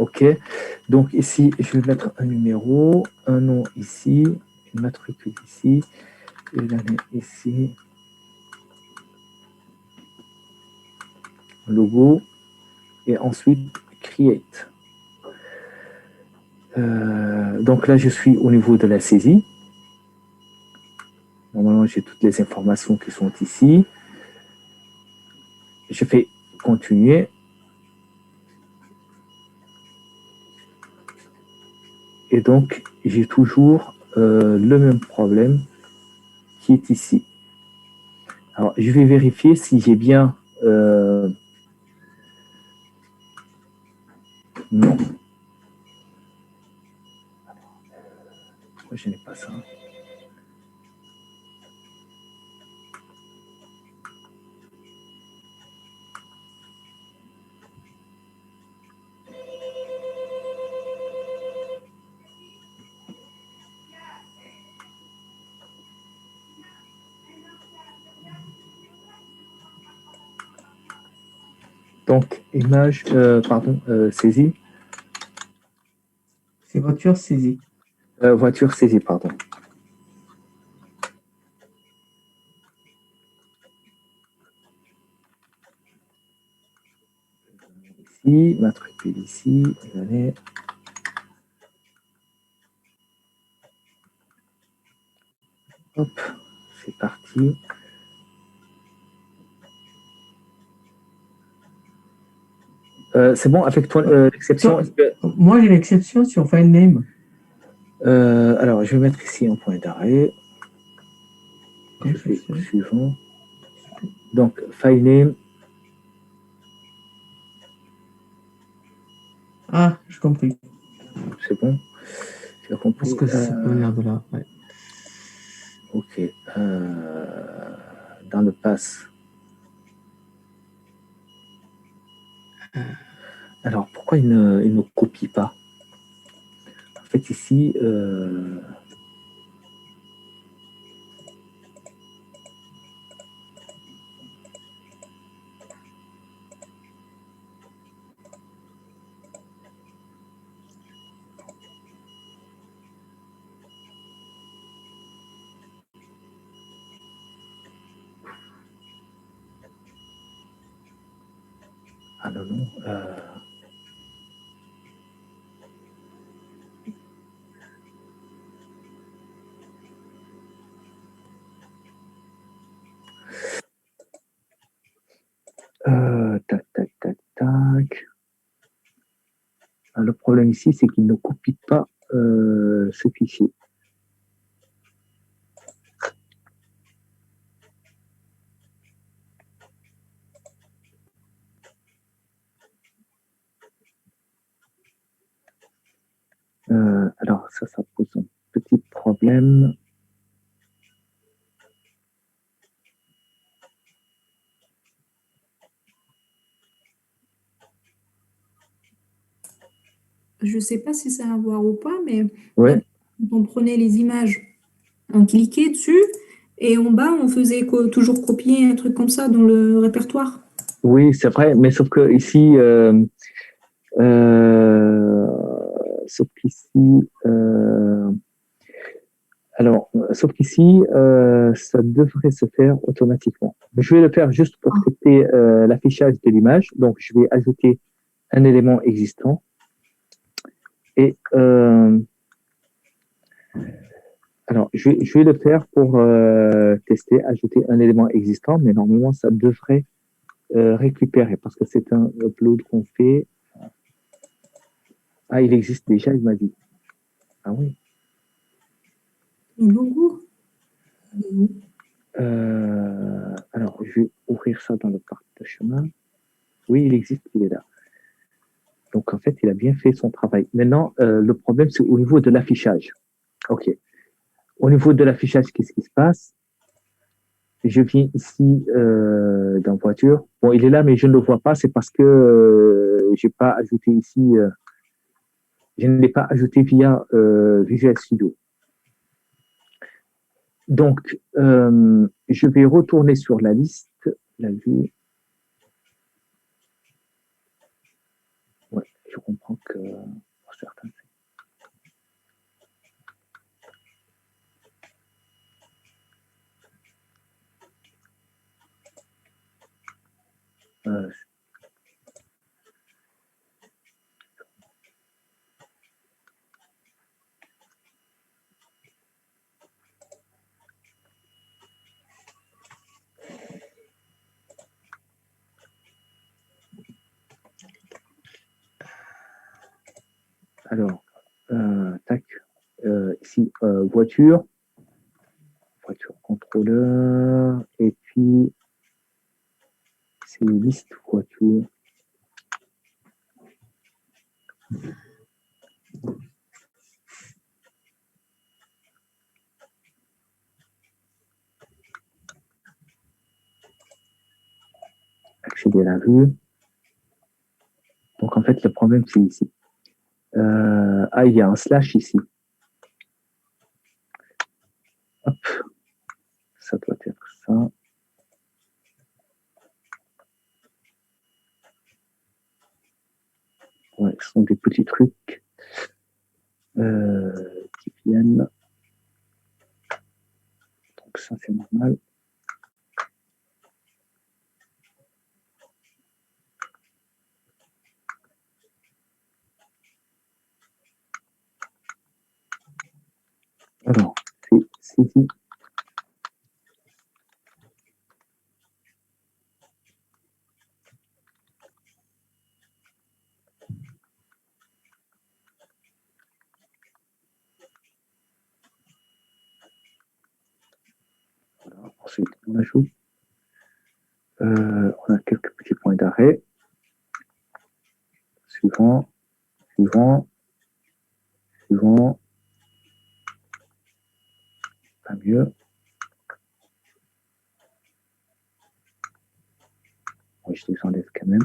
OK. Donc ici, je vais mettre un numéro, un nom ici, une matricule ici, une année ici, logo, et ensuite create. Donc là, je suis au niveau de la saisie. Normalement, j'ai toutes les informations qui sont ici. Je fais continuer. Et donc, j'ai toujours le même problème qui est ici. Alors, je vais vérifier si j'ai bien... non. Pourquoi je n'ai pas ça? Donc, image, saisie. C'est voiture saisie. Voiture saisie, pardon. Ici, matricule ici, allez. Hop, c'est parti. C'est bon avec toi l'exception? Moi, j'ai l'exception sur file name. Alors, je vais mettre ici un point d'arrêt. Je fais suivant. Donc, file name. Ah, j'ai compris. C'est bon. J'ai compris. Parce que ça peut venir de là. Ouais. Ok. Dans le pass. Alors, pourquoi il ne copie pas? En fait, ici... Ah non, non. Tac, tac, tac, tac. Le problème ici, c'est qu'il ne copie pas ce fichier. Alors, ça pose un petit problème. Je ne sais pas si ça a à voir ou pas, mais Ouais. quand on prenait les images, on cliquait dessus et en bas, on faisait toujours copier un truc comme ça dans le répertoire. Oui, c'est vrai, mais sauf que ici, sauf qu'ici, sauf qu'ici, ça devrait se faire automatiquement. Je vais le faire juste pour tester l'affichage de l'image. Donc, je vais ajouter un élément existant. Et alors, je vais le faire pour tester, ajouter un élément existant, mais normalement, ça devrait récupérer parce que c'est un upload qu'on fait. Ah, il existe déjà, il m'a dit. Ah oui. Le logo. Alors, je vais ouvrir ça dans le parc de chemin. Oui, il existe, il est là. Donc, en fait, il a bien fait son travail. Maintenant, le problème, c'est au niveau de l'affichage. OK. Au niveau de l'affichage, qu'est-ce qui se passe? Je viens ici dans voiture. Bon, il est là, mais je ne le vois pas. C'est parce que j'ai pas ajouté ici. Je ne l'ai pas ajouté via Visual Studio. Donc, je vais retourner sur la liste, la vue. Ouais, Je comprends que pour certains, euh, alors, tac, ici, voiture, contrôleur, et puis c'est liste voiture. Accéder à la vue. Donc en fait, le problème, c'est ici. Il y a un slash ici. Hop, ça doit être ça. Ouais, ce sont des petits trucs qui viennent. Donc ça, c'est normal. Alors, c'est saisi. Voilà. Ensuite, on ajoute. On a quelques petits points d'arrêt. Suivant, suivant, suivant. Pas mieux. Moi, je les enlève quand même.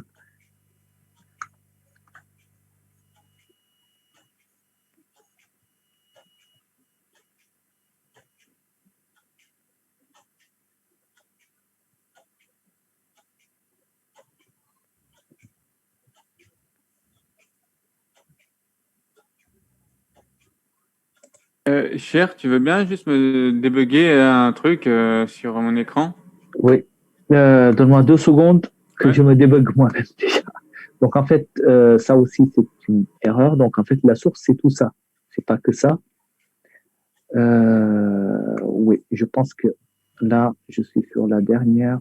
Cher, tu veux bien juste me débugger un truc sur mon écran? Oui. Donne-moi 2 secondes que Ouais. je me débug moi-même déjà. Donc en fait, ça aussi c'est une erreur. Donc en fait, la source c'est tout ça. C'est pas que ça. Oui, je pense que là, je suis sur la dernière.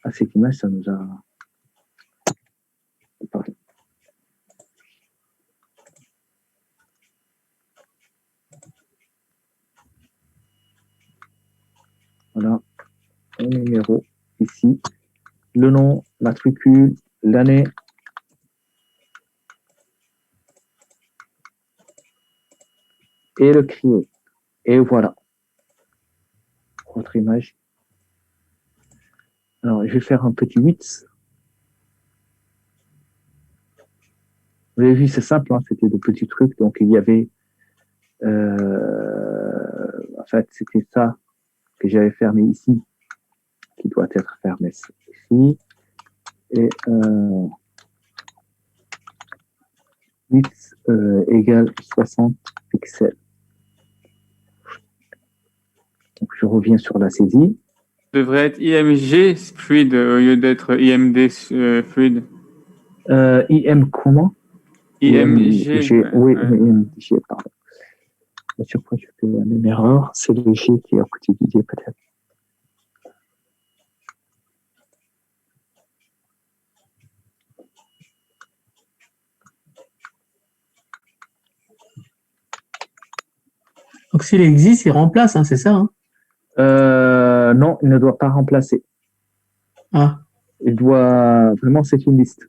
Ah, cette image, ça nous a. Pardon. Voilà, un numéro ici, le nom, matricule, l'année. Et le crier. Et voilà. Autre image. Alors, je vais faire un petit 8. Vous avez vu, c'est simple, hein, c'était de petits trucs. Donc, il y avait. En fait, c'était ça que j'avais fermé ici, qui doit être fermé ici. Et 8 égale 60 pixels. Donc, je reviens sur la saisie. Devrait être IMG fluide au lieu d'être IMD fluide. IM comment? IMG. Oui, Ouais. IMG, pardon. À chaque fois, je fais la même erreur. C'est le G qui est à côté du D, peut-être. Donc s'il existe, il remplace, hein, c'est ça, hein? Non, il ne doit pas remplacer. Ah, Il doit. Vraiment, c'est une liste.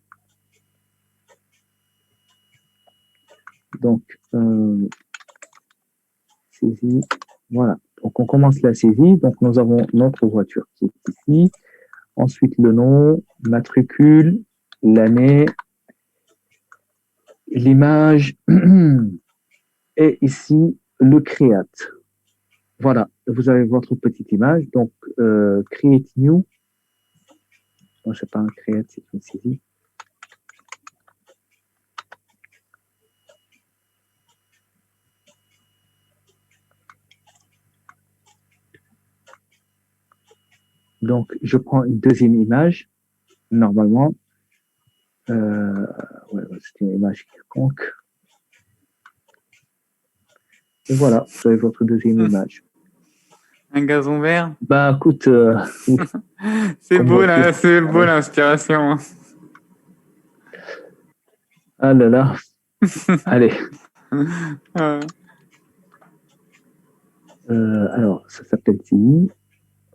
Donc, saisie. Voilà. Donc, on commence la saisie. Donc, nous avons notre voiture qui est ici. Ensuite, le nom, matricule, l'année, l'image, et ici, le créate. Voilà, vous avez votre petite image. Donc, create new. Non, je sais pas un create, c'est une saisie. Donc, je prends une deuxième image. Normalement, ouais, c'est une image quelconque. Et voilà, vous avez votre deuxième image. Un gazon vert. Bah, écoute, C'est Comme beau, moi, là, tout. c'est beau l'inspiration. ah là là, allez. Euh, Alors, ça s'appelle CI.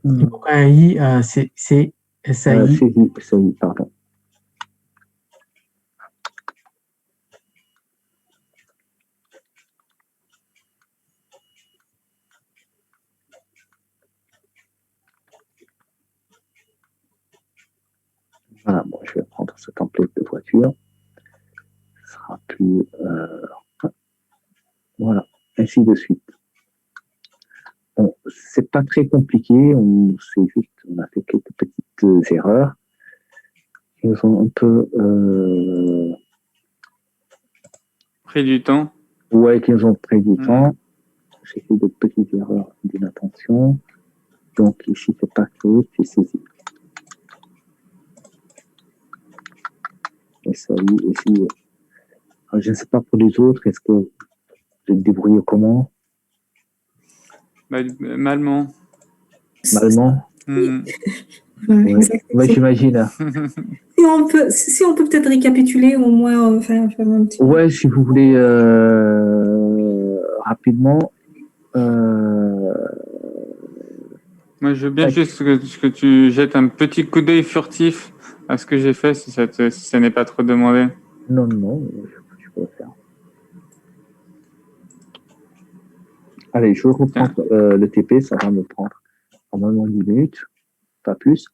Et pourquoi un I, c'est SAI? CI, pardon. Voilà, bon, je vais prendre ce template de voiture. Ce sera plus... voilà, ainsi de suite. Bon, c'est pas très compliqué, c'est juste, on a fait quelques petites erreurs qui nous ont un peu... pris du temps. ouais, qui nous ont pris du temps. J'ai fait de petites erreurs d'inattention. Donc ici, c'est pas créé, c'est saisi. Et ça, oui, ici, je ne sais pas pour les autres, est-ce que vous êtes débrouillé comment? Bah, malement. Malement? Mm. Voilà, Ouais, exactement. ouais, j'imagine. Si on peut peut-être récapituler au moins, faire un petit. Ouais, si vous voulez rapidement. Moi, je veux bien Ouais. juste que tu jettes un petit coup d'œil furtif à ce que j'ai fait, si ça n'est pas trop demandé. Non, non, je peux le faire. Allez, je reprends le TP, ça va me prendre normalement 10 minutes, pas plus.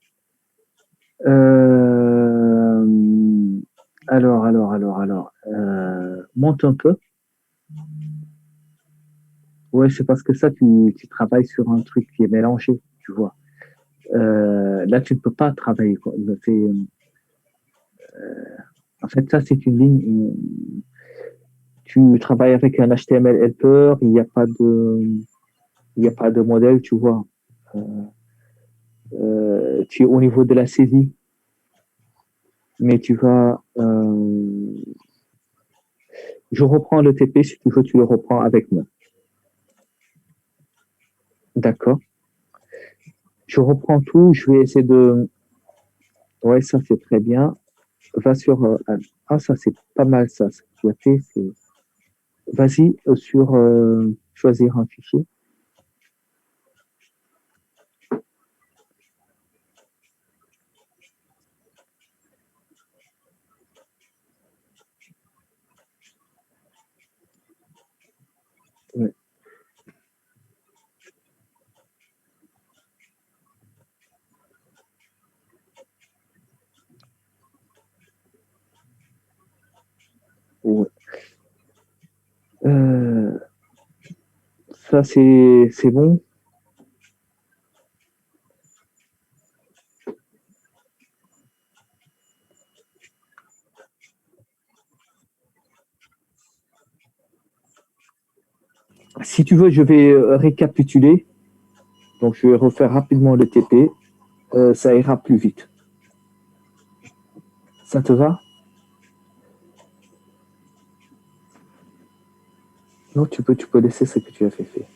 Alors, monte un peu. Ouais, c'est parce que ça, tu travailles sur un truc qui est mélangé, tu vois. Là, tu ne peux pas travailler, quoi. En fait, ça, c'est une ligne. Tu travailles avec un HTML helper, il n'y a pas de modèle, tu vois. Tu es au niveau de la saisie, mais tu vas. Je reprends le TP, si tu veux, tu le reprends avec moi. D'accord. Je reprends tout, je vais essayer de. Ouais, ça c'est très bien. Va sur. Ah, ça c'est pas mal, ça. Ce que tu as fait, c'est. Vas-y sur choisir un fichier. Ouais. Ouais. Ça c'est bon. Si tu veux, je vais récapituler. Donc, je vais refaire rapidement le TP. Ça ira plus vite. Ça te va? Non, tu peux laisser ce que tu as fait.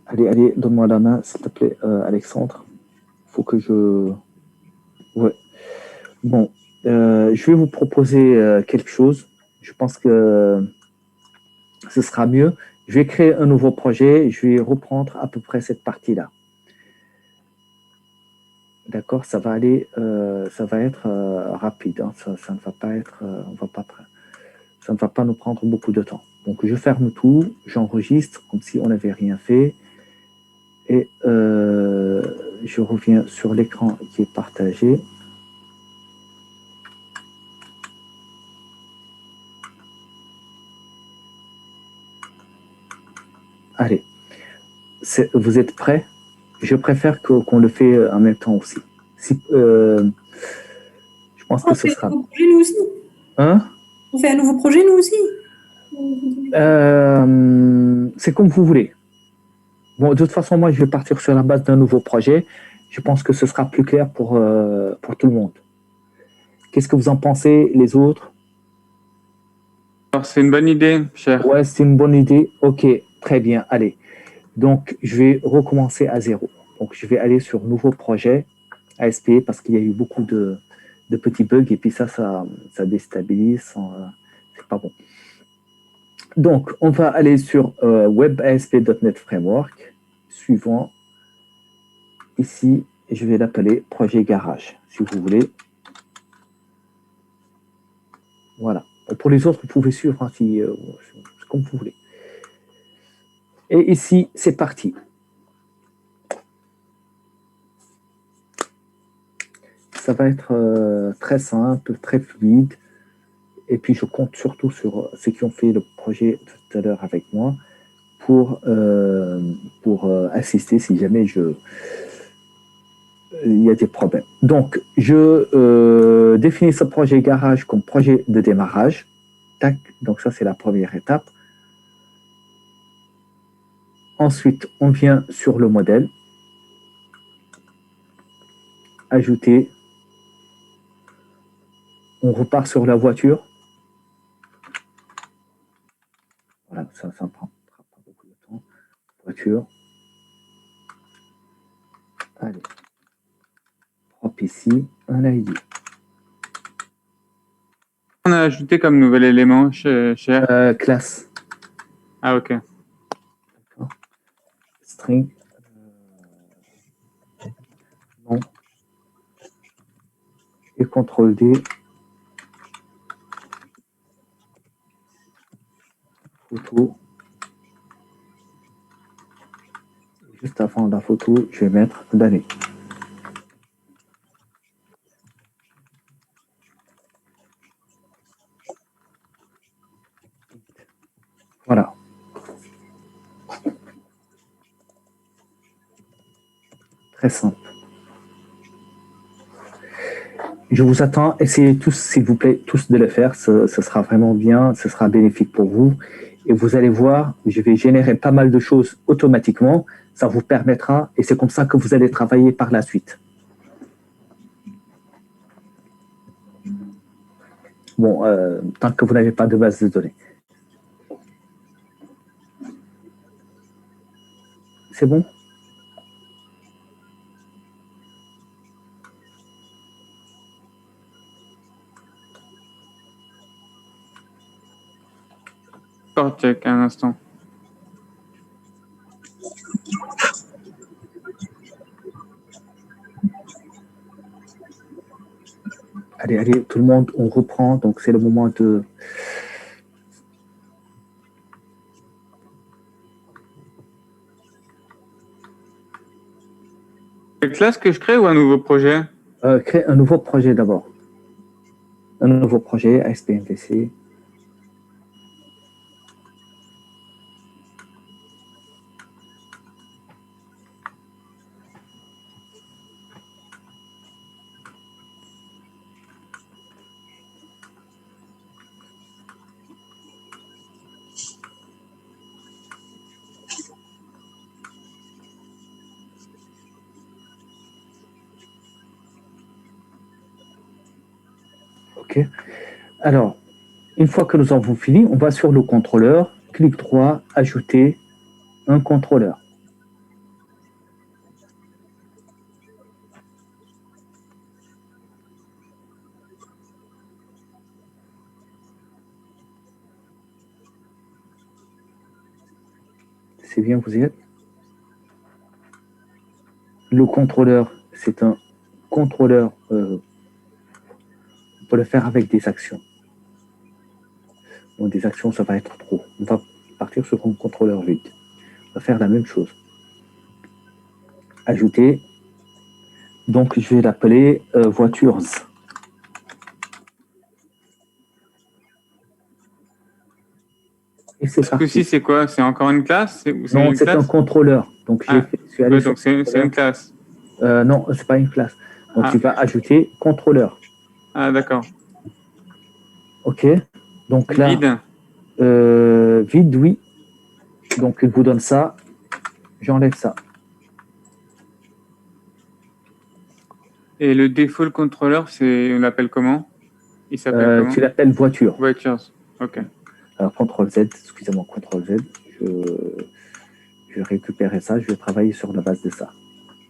Allez, donne-moi la main, s'il te plaît, Alexandre. Faut que je... Ouais. Bon, je vais vous proposer quelque chose. Je pense que ce sera mieux. Je vais créer un nouveau projet. Je vais reprendre à peu près cette partie-là. D'accord, ça va aller, ça va être rapide. Hein. Ça ne va pas être, ça ne va pas nous prendre beaucoup de temps. Donc je ferme tout, j'enregistre comme si on n'avait rien fait et je reviens sur l'écran qui est partagé. Allez, vous êtes prêts? Je préfère qu'on le fait en même temps aussi. Si, je pense que On ce fait un sera... nouveau projet, nous aussi. Hein? On fait un nouveau projet, nous aussi. C'est comme vous voulez. Bon, de toute façon, moi, je vais partir sur la base d'un nouveau projet. Je pense que ce sera plus clair pour tout le monde. Qu'est-ce que vous en pensez, les autres? Alors, c'est une bonne idée, cher. Ouais, c'est une bonne idée. Ok, très bien. Allez. Donc, je vais recommencer à zéro. Donc, je vais aller sur nouveau projet ASP parce qu'il y a eu beaucoup de petits bugs et puis ça déstabilise. C'est pas bon. Donc, on va aller sur WebASP.NET Framework. Suivant. Ici, je vais l'appeler projet garage, si vous voulez. Voilà. Pour les autres, vous pouvez suivre c'est comme vous voulez. Et ici, c'est parti. Ça va être très simple, très fluide. Et puis, je compte surtout sur ceux qui ont fait le projet tout à l'heure avec moi pour assister si jamais il y a des problèmes. Donc, je définis ce projet garage comme projet de démarrage. Tac. Donc, ça, c'est la première étape. Ensuite, on vient sur le modèle. Ajouter. On repart sur la voiture. Voilà, ça ne prend pas beaucoup de temps. Voiture. Allez. Hop, ici, un ID. On a ajouté comme nouvel élément, cher. Classe. Ah, ok. String. Non. Et CTRL D. Photo. Juste avant la photo, je vais mettre l'année. Voilà. Très simple. Je vous attends. Essayez tous, s'il vous plaît, tous de le faire. Ce sera vraiment bien. Ce sera bénéfique pour vous. Et vous allez voir, je vais générer pas mal de choses automatiquement. Ça vous permettra, et c'est comme ça que vous allez travailler par la suite. Bon, tant que vous n'avez pas de base de données. C'est bon? Check un instant. Allez, allez, tout le monde, on reprend. Donc, c'est le moment de... Une classe que je crée ou un nouveau projet? Créer un nouveau projet d'abord. Un nouveau projet, ASP.MVC. OK. Alors, une fois que nous avons fini, on va sur le contrôleur, clic droit, ajouter un contrôleur. C'est bien, vous y êtes? Le contrôleur, c'est un contrôleur, on peut le faire avec des actions. Bon, des actions, ça va être trop. On va partir sur un contrôleur vide. On va faire la même chose. Ajouter. Donc, je vais l'appeler voitures. Et c'est Ce parti. coup-ci, c'est quoi? C'est encore une classe? Ou c'est Non, une c'est un classe? contrôleur. Donc, Ah, je suis allé ouais, sur donc c'est une contrôleur. classe. Non, c'est pas une classe. Donc, Ah. tu vas ajouter contrôleur. Ah, d'accord. OK. Donc là, Vide. vide, oui. Donc, il vous donne ça. J'enlève ça. Et le default contrôleur, on l'appelle comment? Il s'appelle comment? Tu l'appelles voiture. Voitures. OK. Alors, CTRL Z, excusez-moi, CTRL Z. Je vais récupérer ça. Je vais travailler sur la base de ça.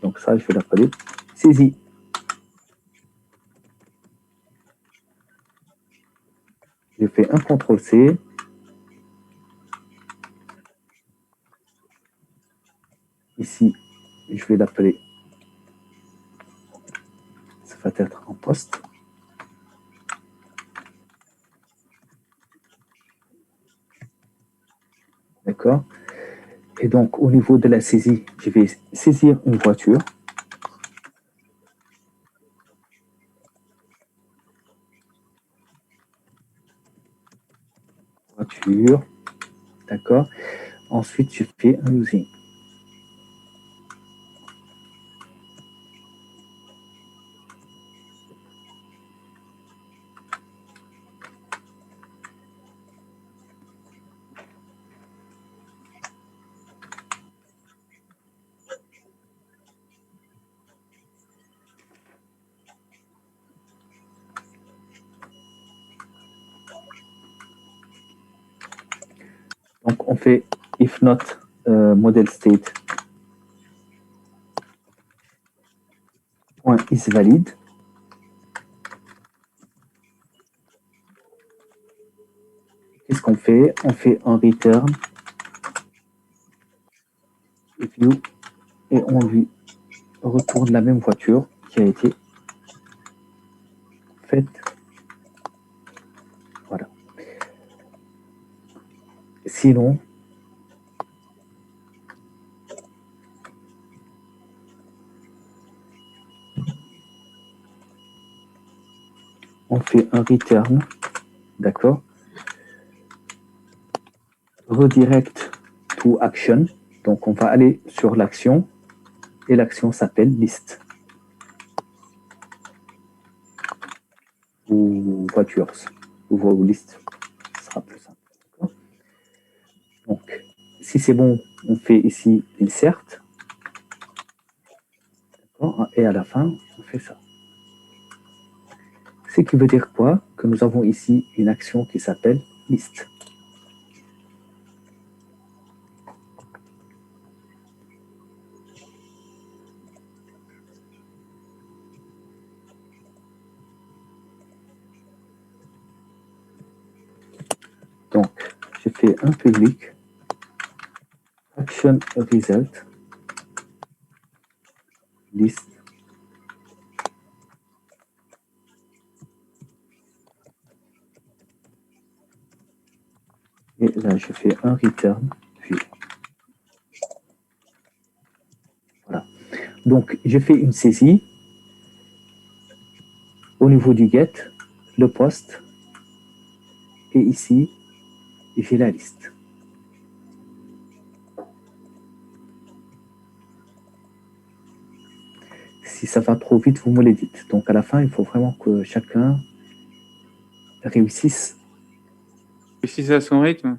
Donc, ça, je vais l'appeler saisie. J'ai fait un CTRL C. Ici, je vais l'appeler. Ça va être en poste. D'accord. Et donc, au niveau de la saisie, je vais saisir une voiture. Voiture. D'accord. Ensuite, je fais un using. Donc, on fait if not model state point is valid. Qu'est-ce qu'on fait? On fait un return view et on lui retourne la même voiture qui a été faite. Voilà. Sinon, on fait un return, d'accord? Redirect to action. Donc, on va aller sur l'action et l'action s'appelle list ou voitures ou list. Ce sera plus simple. D'accord. Donc, si c'est bon, on fait ici insert. D'accord. Et à la fin, on fait ça. Ce qui veut dire quoi? Que nous avons ici une action qui s'appelle list. Donc, je fais un public action result list. Et là, je fais un return view. Voilà. Donc, je fais une saisie au niveau du get, le post, et ici, j'ai la liste. Si ça va trop vite, vous me le dites. Donc, à la fin, il faut vraiment que chacun réussisse. Et si c'est à son rythme?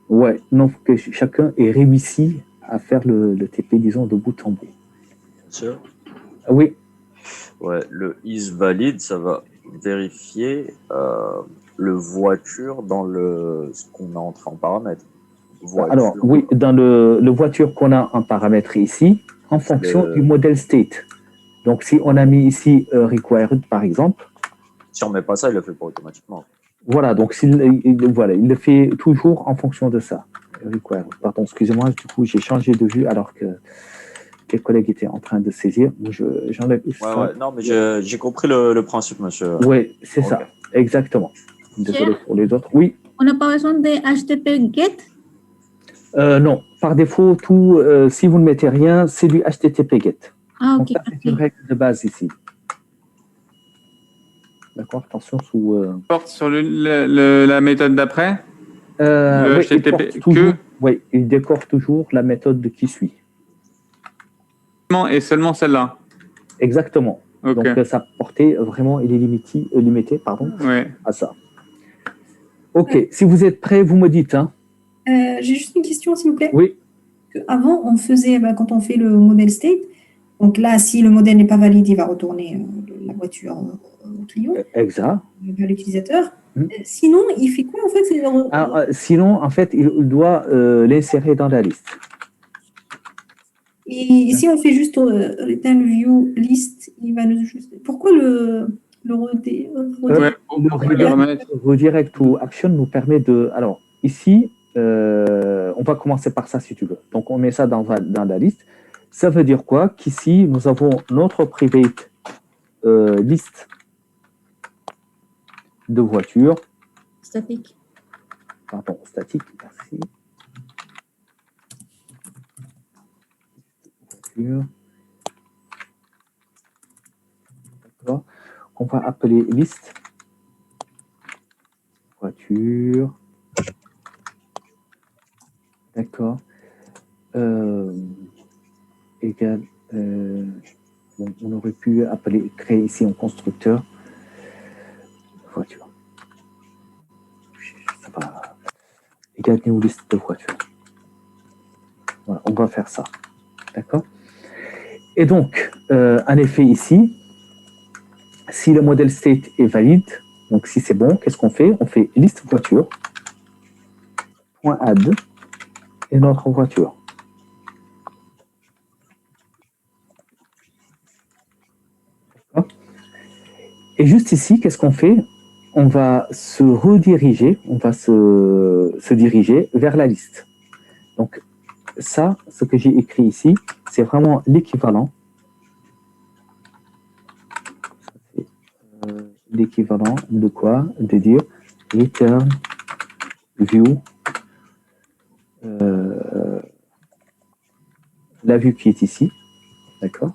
Ouais, non, que chacun ait réussi à faire le TP, disons, de bout en bout. Sûr. Oui, Ouais, le is valid, ça va vérifier le voiture dans ce qu'on a entré en paramètre. Voiture. alors oui, dans le voiture qu'on a en paramètre ici, en fonction du model state. Donc, si on a mis ici required, par exemple. Si on met pas ça, il le fait pas automatiquement. Voilà, donc voilà, il le fait toujours en fonction de ça. Required. Pardon, excusez-moi, du coup, j'ai changé de vue alors que les collègues étaient en train de saisir. J'enlève ça. Ouais, non, mais j'ai compris le principe, monsieur. Oui, c'est Okay. ça, exactement. Désolé pour les autres. Oui. On n'a pas besoin de HTTP GET? Non, par défaut, tout, si vous ne mettez rien, c'est du HTTP GET. Ah, Donc, ok. ça, c'est une règle de base ici. D'accord, attention sous. Porte sur la méthode d'après? Le Oui, il HTTP porte toujours, oui, il décore toujours la méthode qui suit. et seulement celle-là. Exactement. Ok. Donc, sa portée, vraiment, il est limité, pardon, Ouais. à ça. OK. Si vous êtes prêts, vous me dites. Hein. J'ai juste une question, s'il vous plaît. Oui. Avant, on faisait, quand on fait le model state, donc là, si le modèle n'est pas valide, il va retourner la voiture au client, Exact. vers l'utilisateur. Hmm. Sinon, il fait quoi en fait? Sinon, en fait, il doit l'insérer dans la liste. Et si on fait juste return view list, il va nous juste. Pourquoi le Ouais, pourquoi le remettre? Redirect to action nous permet de. Alors, ici, on va commencer par ça si tu veux. Donc, on met ça dans la liste. Ça veut dire quoi? Qu'ici, nous avons notre private liste de voitures. Statique. Pardon, statique, merci. Voiture. D'accord. On va appeler liste voiture. D'accord. Égal. Bon, on aurait pu créer ici un constructeur voiture. Ça va. Égal new liste de voitures. Voilà, on va faire ça. D'accord. Et donc, en effet, ici, si le modèle state est valide, donc si c'est bon, qu'est-ce qu'on fait? On fait liste voiture, .add, et notre voiture. Et juste ici, qu'est-ce qu'on fait? On va se rediriger, on va se diriger vers la liste. Donc, ça, ce que j'ai écrit ici, c'est vraiment l'équivalent. L'équivalent de quoi? De dire return view, la vue qui est ici. D'accord?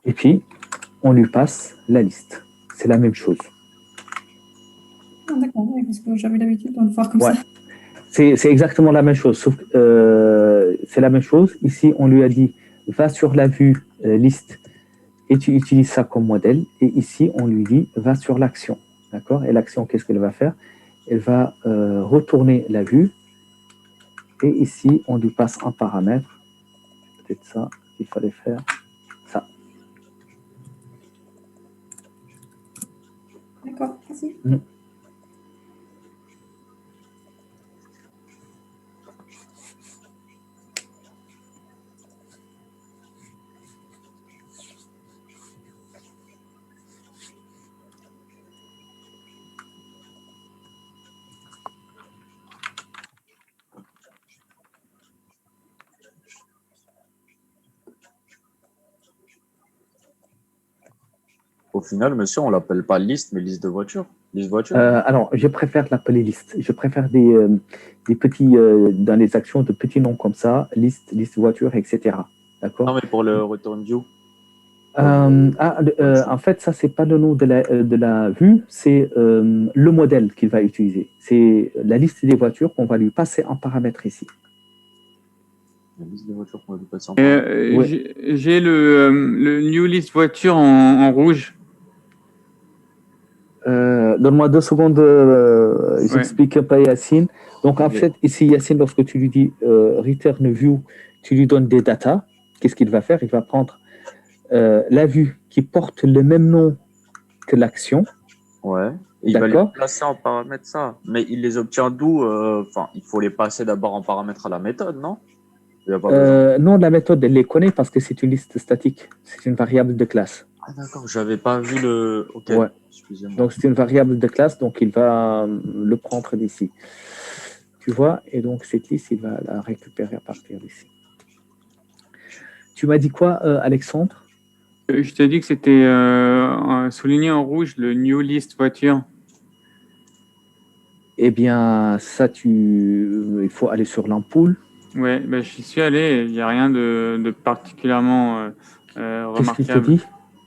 Et puis, on lui passe la liste. C'est la même chose. Ah, d'accord, ouais, parce que j'avais l'habitude de le faire comme Ouais. ça. C'est exactement la même chose, sauf que c'est la même chose. Ici, on lui a dit, va sur la vue liste et tu utilises ça comme modèle. Et ici, on lui dit, va sur l'action. D'accord? Et l'action, qu'est-ce qu'elle va faire? Elle va retourner la vue. Et ici, on lui passe un paramètre. Peut-être ça qu'il fallait faire. Ça. D'accord, merci. Au final, monsieur, on l'appelle pas liste, mais liste de voitures. Liste voiture. Alors, je préfère l'appeler liste. Je préfère des petits, dans les actions, de petits noms comme ça, liste voiture, etc. D'accord? Non, mais pour le return view. En fait, ça, c'est pas le nom de la vue, c'est le modèle qu'il va utiliser. C'est la liste des voitures qu'on va lui passer en paramètre ici. La liste des voitures qu'on va lui passer en Ouais. J'ai le new list voiture en rouge. Donne-moi 2 secondes, j'explique un peu Yacine. Donc, en fait, ici, Yacine, lorsque tu lui dis return view, tu lui donnes des data. Qu'est-ce qu'il va faire? Il va prendre la vue qui porte le même nom que l'action. Ouais. Et il va les placer en paramètre ça. Mais il les obtient d'où? Enfin, il faut les passer d'abord en paramètre à la méthode, non? Il y a pas besoin. Non, la méthode, elle les connaît parce que c'est une liste statique. C'est une variable de classe. Ah d'accord, j'avais pas vu le... Ok, Ouais. excusez-moi. Donc, c'est une variable de classe, donc il va le prendre d'ici. Tu vois? Et donc, cette liste, il va la récupérer à partir d'ici. Tu m'as dit quoi, Alexandre? Je t'ai dit que c'était souligné en rouge, le new list voiture. Eh bien, ça, il faut aller sur l'ampoule. Ouais, ben, j'y suis allé, il n'y a rien de particulièrement Qu'est-ce qu'il te remarquable. dit?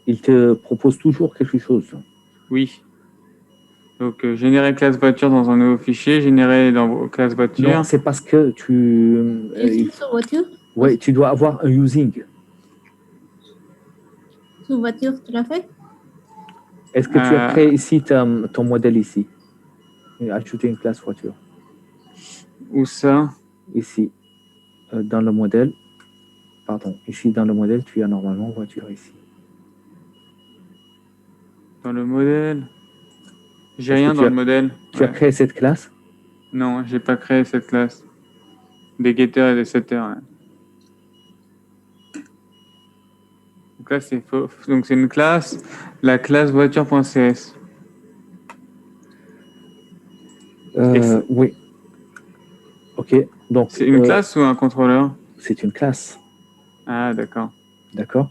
Il te propose toujours quelque chose. Oui. Donc, générer classe voiture dans un nouveau fichier, générer dans vos classes voiture. Non, c'est parce que Using sur voiture. ouais, tu dois avoir un using. Sur voiture, tu l'as fait? Est-ce que tu as créé ici ton modèle ici? Et ajouter une classe voiture. Où ça? Ici, dans le modèle. Pardon, ici dans le modèle, tu as normalement voiture ici. Dans le modèle. J'ai Est-ce rien que dans le modèle. Tu as Ouais. créé cette classe? Non, j'ai pas créé cette classe. Des getters et des setters. Ouais. Donc là, c'est faux. Donc c'est une classe, la classe voiture.cs. Oui. Ok. Donc, C'est une classe ou un contrôleur? c'est une classe. Ah, d'accord. D'accord.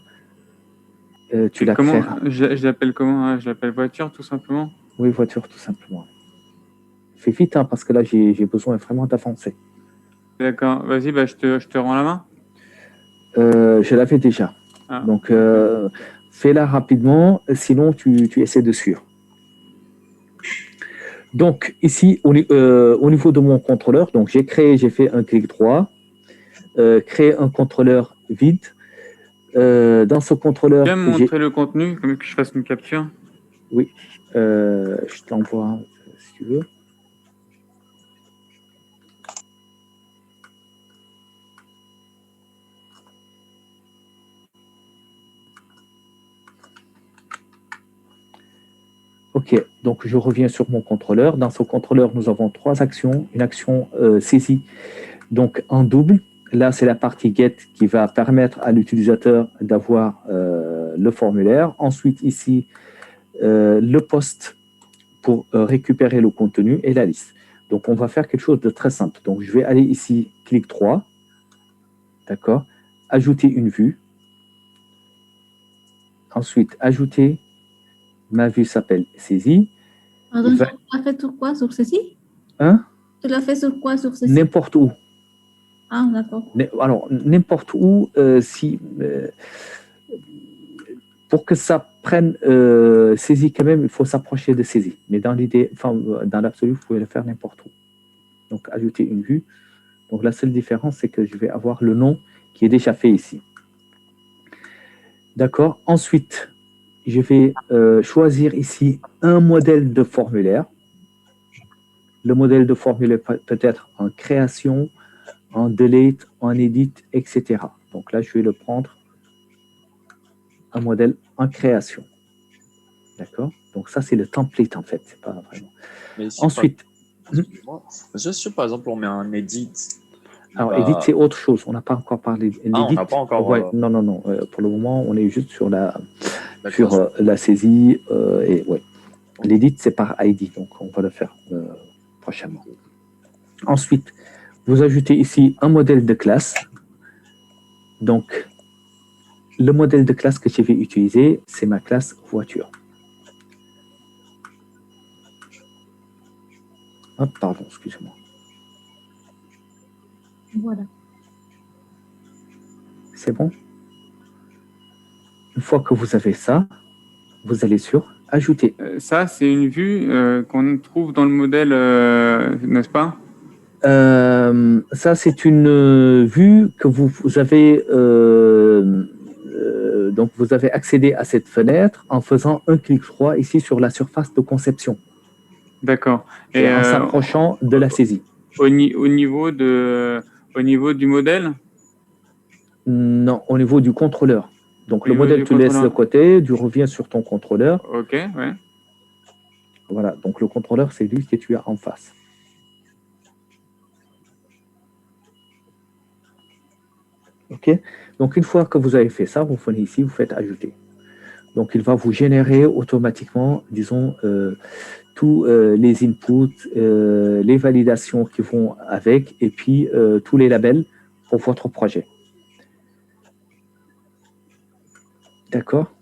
Tu Et l'as comment créé. je l'appelle comment? Je l'appelle voiture, tout simplement. Oui, voiture, tout simplement. Fais vite, hein, parce que là, j'ai besoin vraiment d'avancer. D'accord. Vas-y, bah, je te rends la main. Je l'avais déjà. Ah, Donc, fais-la rapidement, sinon tu essaies de suivre. Donc, ici, au niveau de mon contrôleur, donc j'ai fait un clic droit, créer un contrôleur vide. Dans ce contrôleur, tu viens me montrer le contenu, comme que je fasse une capture? Oui, je t'envoie si tu veux. Ok, donc je reviens sur mon contrôleur. Dans ce contrôleur, nous avons trois actions. Une action saisie, donc en double. Là, c'est la partie get qui va permettre à l'utilisateur d'avoir le formulaire. Ensuite, ici, le post pour récupérer le contenu et la liste. Donc, on va faire quelque chose de très simple. Donc, je vais aller ici, clic droit. D'accord. Ajouter une vue. Ensuite, ajouter. Ma vue s'appelle saisie. Pardon, tu l'as fait sur quoi? Sur ceci? Hein? Tu l'as fait sur quoi? Sur ceci? N'importe où. Ah, d'accord. Alors, n'importe où, pour que ça prenne saisie quand même, il faut s'approcher de saisie. Mais dans l'idée, enfin, dans l'absolu, vous pouvez le faire n'importe où. Donc, ajouter une vue. Donc, la seule différence, c'est que je vais avoir le nom qui est déjà fait ici. D'accord. Ensuite, je vais choisir ici un modèle de formulaire. Le modèle de formulaire peut être en création, en delete, en edit, etc. Donc là, je vais le prendre un modèle en création. D'accord? Donc ça, c'est le template en fait. C'est pas vraiment. Mais si, Ensuite, si par exemple on met un edit. alors edit, c'est autre chose. On n'a pas encore parlé d'edit. On n'a pas encore. Ouais, non. Pour le moment, on est juste sur la saisie et ouais. L'edit, c'est par ID, donc on va le faire prochainement. Ensuite, vous ajoutez ici un modèle de classe. Donc, le modèle de classe que je vais utiliser, c'est ma classe voiture. Ah, pardon, excusez-moi. Voilà. C'est bon? Une fois que vous avez ça, vous allez sur Ajouter. Ça, c'est une vue qu'on trouve dans le modèle, n'est-ce pas? Ça, c'est une vue que vous avez. Donc, vous avez accédé à cette fenêtre en faisant un clic droit ici sur la surface de conception. D'accord. Et en s'approchant de la saisie. Au niveau du modèle? Non, au niveau du contrôleur. Donc, le modèle, tu laisses de côté, tu reviens sur ton contrôleur. Ok, ouais. Voilà, donc le contrôleur, c'est lui que tu as en face. Ok, donc une fois que vous avez fait ça, vous venez ici, vous faites ajouter. Donc il va vous générer automatiquement, disons, tous les inputs, les validations qui vont avec, et puis tous les labels pour votre projet. D'accord?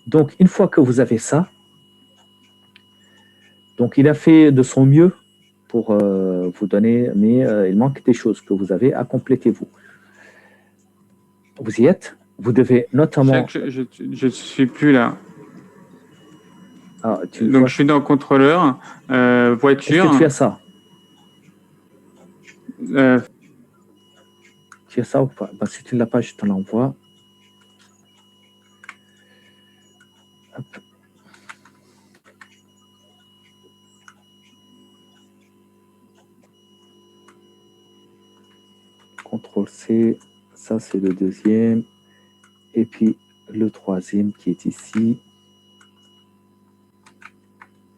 Donc une fois que vous avez ça, donc il a fait de son mieux pour vous donner, mais il manque des choses que vous avez à compléter vous. Vous y êtes? Vous devez notamment... Je ne suis plus là. Ah, Donc, je suis dans contrôleur, voiture. Est-ce que tu as ça? Tu as ça ou pas? Ben, si tu ne l'as pas, je te l'envoie. Hop. CTRL-C, ça c'est le deuxième. Et puis le troisième qui est ici.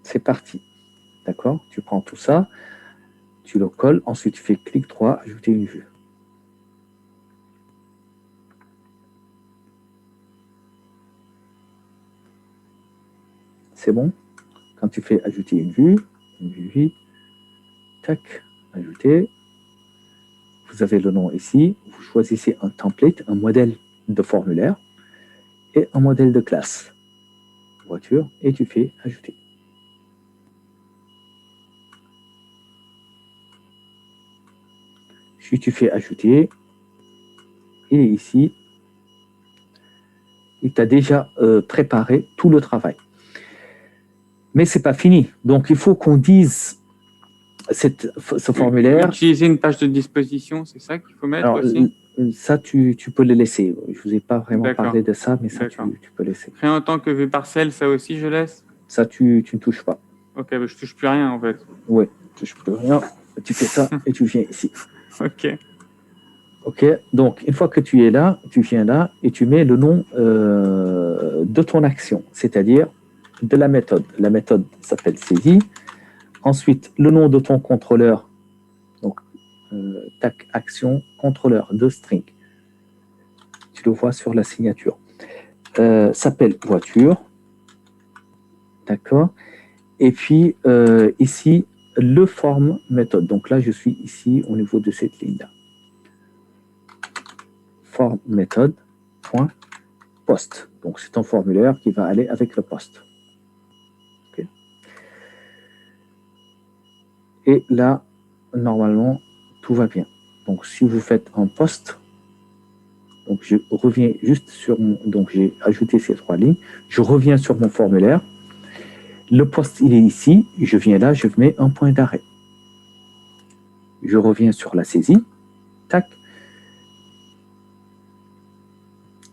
C'est parti. D'accord? Tu prends tout ça, tu le colles, ensuite tu fais clic droit, ajouter une vue. C'est bon? Quand tu fais ajouter une vue, tac, ajouter. Vous avez le nom ici, vous choisissez un template, un modèle de formulaire et un modèle de classe. Voiture, et tu fais ajouter. Si tu fais ajouter, il est ici. Il t'a déjà préparé tout le travail. Mais ce n'est pas fini. Donc, il faut qu'on dise ce formulaire. Utiliser une page de disposition, c'est ça qu'il faut mettre. Alors, aussi ça, tu peux le laisser. Je ne vous ai pas vraiment parlé de ça, mais ça, tu peux laisser. Créer en tant que vue partielle, ça aussi, je laisse. Ça, tu ne touches pas. Ok, bah, je ne touche plus rien, en fait. Oui, tu ne touches plus rien. Tu fais ça et tu viens ici. Ok. Ok, donc une fois que tu es là, tu viens là et tu mets le nom de ton action, c'est-à-dire de la méthode. La méthode s'appelle saisie. Ensuite, le nom de ton contrôleur, donc tac, action, contrôleur de string. Tu le vois sur la signature. S'appelle voiture. D'accord. Et puis ici, le form méthode. Donc là, je suis ici au niveau de cette ligne-là. Form méthode point post. Donc c'est un formulaire qui va aller avec le post. Okay. Et là, normalement, tout va bien. Donc si vous faites un post, donc je reviens juste sur mon, donc j'ai ajouté ces 3 lignes, je reviens sur mon formulaire. Le post, il est ici, je viens là, je mets un point d'arrêt. Je reviens sur la saisie, tac,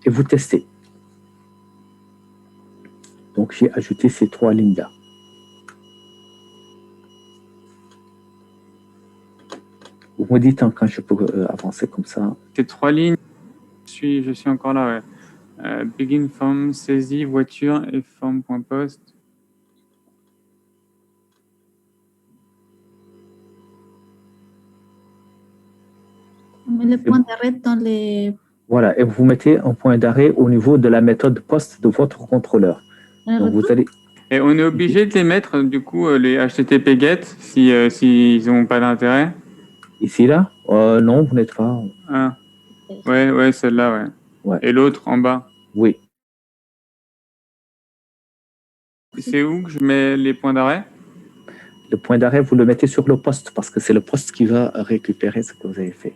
et vous testez. Donc, j'ai ajouté ces 3 lignes-là. Vous me dites quand je peux avancer comme ça. Ces 3 lignes, je suis encore là, ouais. Begin form, saisie, voiture et form.post. On met le point d'arrêt dans les... Voilà, et vous mettez un point d'arrêt au niveau de la méthode post de votre contrôleur. Donc vous allez... Et on est obligé de les mettre, du coup, les HTTP GET, s'ils n'ont pas d'intérêt. Ici, là non, vous n'êtes pas... Ah. Ouais, celle-là, ouais. Et l'autre, en bas. Oui. C'est où que je mets les points d'arrêt? Le point d'arrêt, vous le mettez sur le poste, parce que c'est le poste qui va récupérer ce que vous avez fait.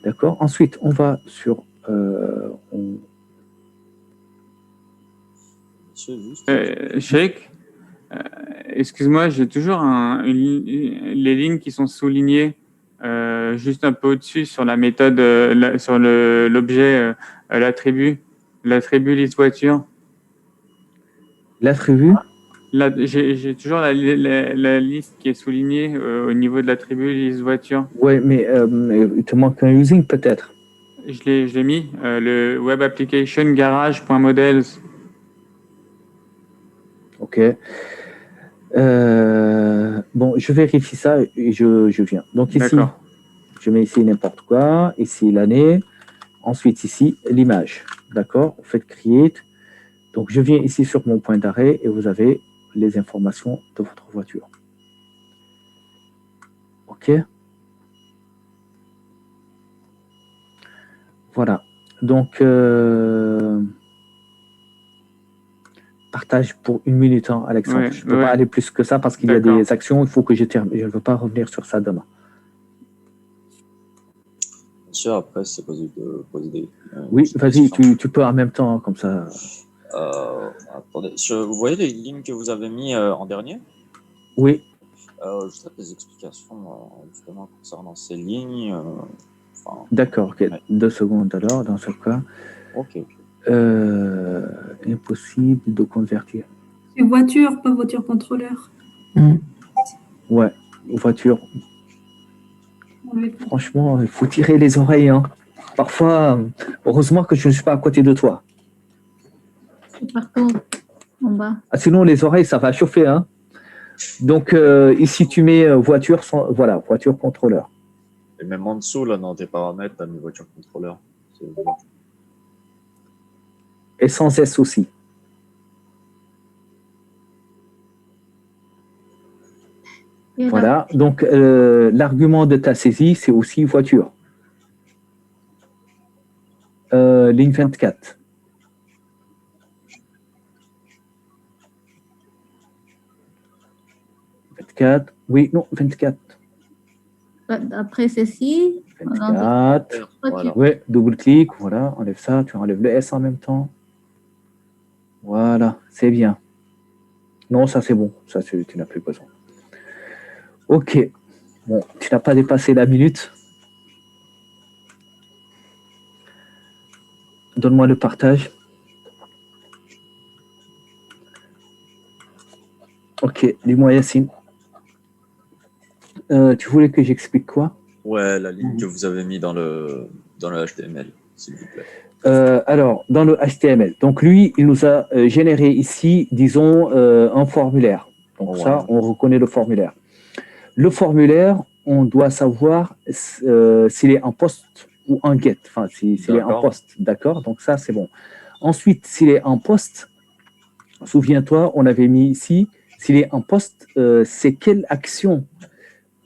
D'accord. Ensuite, on va sur... Sheikh, excuse-moi, j'ai toujours les lignes qui sont soulignées juste un peu au-dessus sur la méthode, sur l'objet, l'attribut liste voiture. L'attribut? J'ai toujours la liste qui est soulignée au niveau de l'attribut liste voiture. Oui, mais il te manque un using peut-être. Je l'ai mis, le web application garage.models. Ok. Bon, je vérifie ça et je viens. Donc ici, je mets ici n'importe quoi, ici l'année, ensuite ici l'image. D'accord? Vous faites create. Donc je viens ici sur mon point d'arrêt et vous avez les informations de votre voiture. Ok? Voilà. Donc partage pour 1 minute, hein, Alexandre. Ouais, je ne peux pas aller plus que ça parce qu'il y a des actions. Il faut que je termine. Je ne veux pas revenir sur ça demain. sûr, après, c'est possible de poser des. Oui, vas-y, questions. tu peux en même temps, comme ça. Attendez, vous voyez les lignes que vous avez mis en dernier? Oui, Juste des explications justement concernant ces lignes. Enfin, d'accord, ok. ouais. 2 secondes alors, dans ce cas. Ok. Impossible de convertir. C'est voiture, pas voiture contrôleur. Ouais, voiture. Ouais. Franchement, il faut tirer les oreilles, hein. Parfois, heureusement que je ne suis pas à côté de toi. C'est partout en bas. Ah, sinon, les oreilles, ça va chauffer, hein. Donc, ici, tu mets voiture, voilà, voiture contrôleur. Et même en dessous, là, dans tes paramètres, tu as mis voiture contrôleur. Et sans S aussi. Et là, Voilà, donc l'argument de ta saisie, c'est aussi voiture. Ligne 24. Oui, non, 24. après ceci, on enlève 24. Voilà. Oui, double-clic, voilà, enlève ça, tu enlèves le S en même temps. Voilà, c'est bien. Non, ça c'est bon, ça tu n'as plus besoin. Ok, bon, tu n'as pas dépassé la minute. Donne-moi le partage. Ok, dis-moi Yacine. Tu voulais que j'explique quoi? Ouais, la ligne que vous avez mis dans le HTML, s'il vous plaît. Alors, dans le HTML, donc lui, il nous a généré ici, disons, un formulaire. Donc Ouais. ça, on reconnaît le formulaire. Le formulaire, on doit savoir s'il est en post ou en get. Enfin, s'il est en post, d'accord? Donc ça, c'est bon. Ensuite, s'il est en post, souviens-toi, on avait mis ici, s'il est en post, c'est quelle action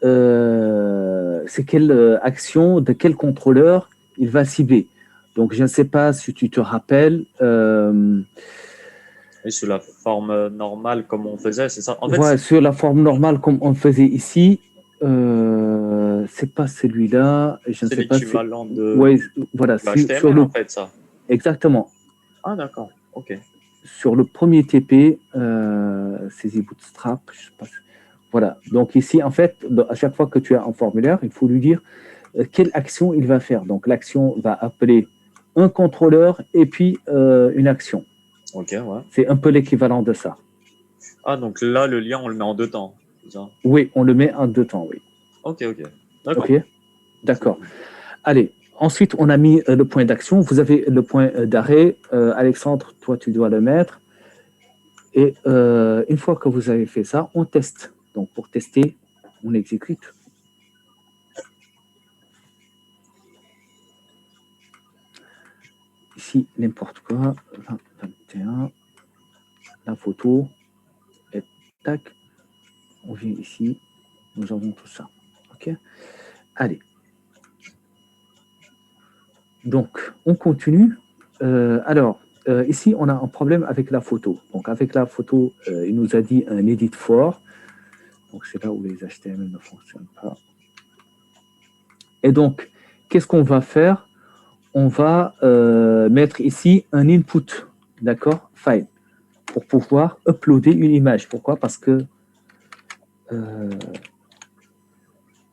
de quel contrôleur il va cibler. Donc, je ne sais pas si tu te rappelles. Et sous la forme normale, comme on faisait, c'est ça? En fait, Voilà, sur la forme normale, comme on faisait ici, c'est pas celui-là. Je ne c'est sais pas si. l'équivalent de Ouais, voilà, HTML, sur le. en fait, ça. Exactement. Ah, d'accord. Ok. Sur le premier TP, saisie Bootstrap, je sais pas. Voilà. Donc ici, en fait, à chaque fois que tu as un formulaire, il faut lui dire quelle action il va faire. Donc l'action va appeler un contrôleur et puis une action. Ok, ouais. C'est un peu l'équivalent de ça. Ah, donc là, le lien, on le met en deux temps, c'est ça? Oui, on le met en 2 temps, oui. Ok, ok. D'accord. Ok, d'accord. Allez, ensuite, on a mis le point d'action. Vous avez le point d'arrêt. Alexandre, toi, tu dois le mettre. Et une fois que vous avez fait ça, on teste. Donc, pour tester, on exécute. Ici, n'importe quoi. 20, 21. La photo. Et tac. On vient ici. Nous avons tout ça. OK? Allez. Donc, on continue. Ici, on a un problème avec la photo. Donc, avec la photo, il nous a dit un edit for. Donc, c'est là où les HTML ne fonctionnent pas. Et donc, qu'est-ce qu'on va faire? On va mettre ici un input, d'accord? File, pour pouvoir uploader une image. Pourquoi? Parce que...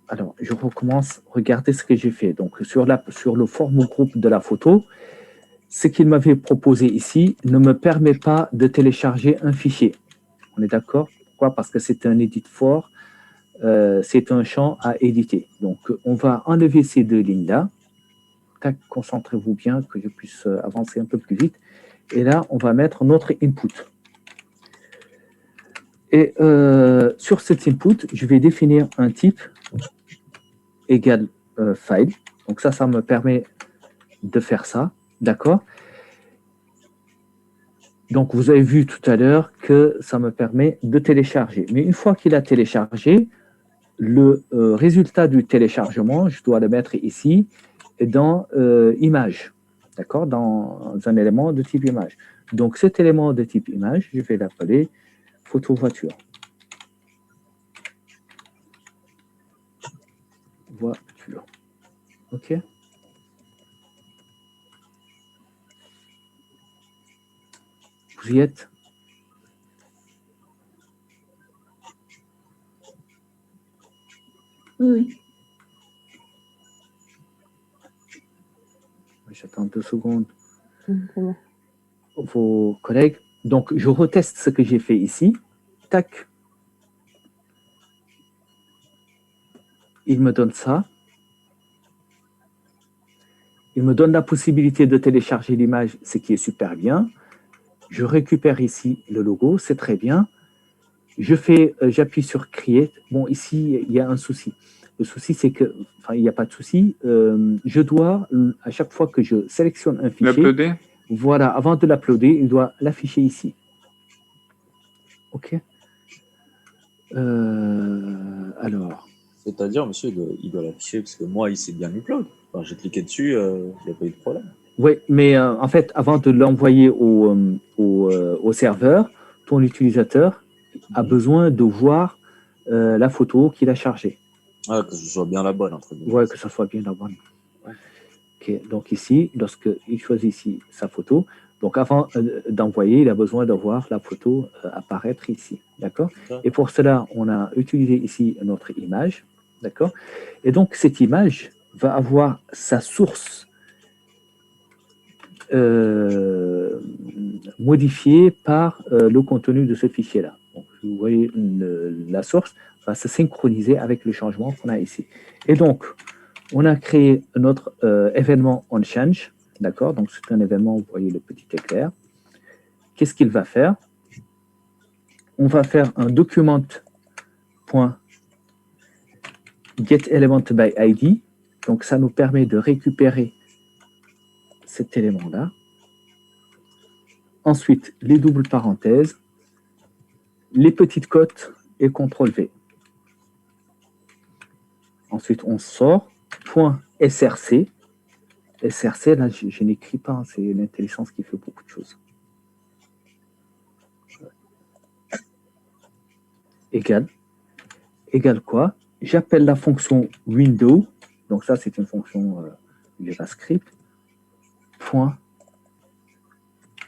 alors, je recommence. Regardez ce que j'ai fait. Donc, sur le forme groupe de la photo, ce qu'il m'avait proposé ici ne me permet pas de télécharger un fichier. On est d'accord? Pourquoi? Parce que c'est un edit for. C'est un champ à éditer. Donc, on va enlever ces deux lignes-là. Concentrez-vous bien, que je puisse avancer un peu plus vite. Et là, on va mettre notre input. Et sur cet input, je vais définir un type égal file. Donc ça me permet de faire ça. D'accord? Donc, vous avez vu tout à l'heure que ça me permet de télécharger. Mais une fois qu'il a téléchargé, le résultat du téléchargement, je dois le mettre ici dans image. D'accord? Dans un élément de type image. Donc, cet élément de type image, je vais l'appeler photo voiture. Voiture. OK? Vous y êtes? Oui. J'attends 2 secondes. Vos collègues. Donc, je reteste ce que j'ai fait ici. Tac. Il me donne ça. Il me donne la possibilité de télécharger l'image, ce qui est super bien. Je récupère ici le logo, c'est très bien. J'appuie sur Create. Bon, ici, il y a un souci. Le souci, c'est que, enfin, il n'y a pas de souci. Je dois, à chaque fois que je sélectionne un fichier, L'uploader? voilà, avant de l'uploader, il doit l'afficher ici. OK. Alors. C'est-à-dire, monsieur, il doit l'afficher parce que moi, il s'est bien upload. Enfin, j'ai cliqué dessus, il n'y a pas eu de problème. Oui, mais en fait, avant de l'envoyer au serveur, ton utilisateur a besoin de voir la photo qu'il a chargée. Ah, que ce soit bien la bonne, entre guillemets. Oui, que ce soit bien la bonne. Okay. Donc ici, lorsqu'il choisit ici sa photo, donc avant d'envoyer, il a besoin de voir la photo apparaître ici. D'accord? Et pour cela, on a utilisé ici notre image. D'accord? Et donc, cette image va avoir sa source modifiée par le contenu de ce fichier-là. Donc, vous voyez, la source va se synchroniser avec le changement qu'on a ici. Et donc, on a créé notre événement onChange, d'accord? Donc, c'est un événement, vous voyez le petit éclair. Qu'est-ce qu'il va faire? On va faire un document.getElementById. Donc, ça nous permet de récupérer cet élément-là. Ensuite, les doubles parenthèses, les petites cotes et CTRL-V. Ensuite, on sort .src. SRC, là, je n'écris pas, hein, c'est l'intelligence qui fait beaucoup de choses. Égale quoi? J'appelle la fonction window, donc ça, c'est une fonction JavaScript,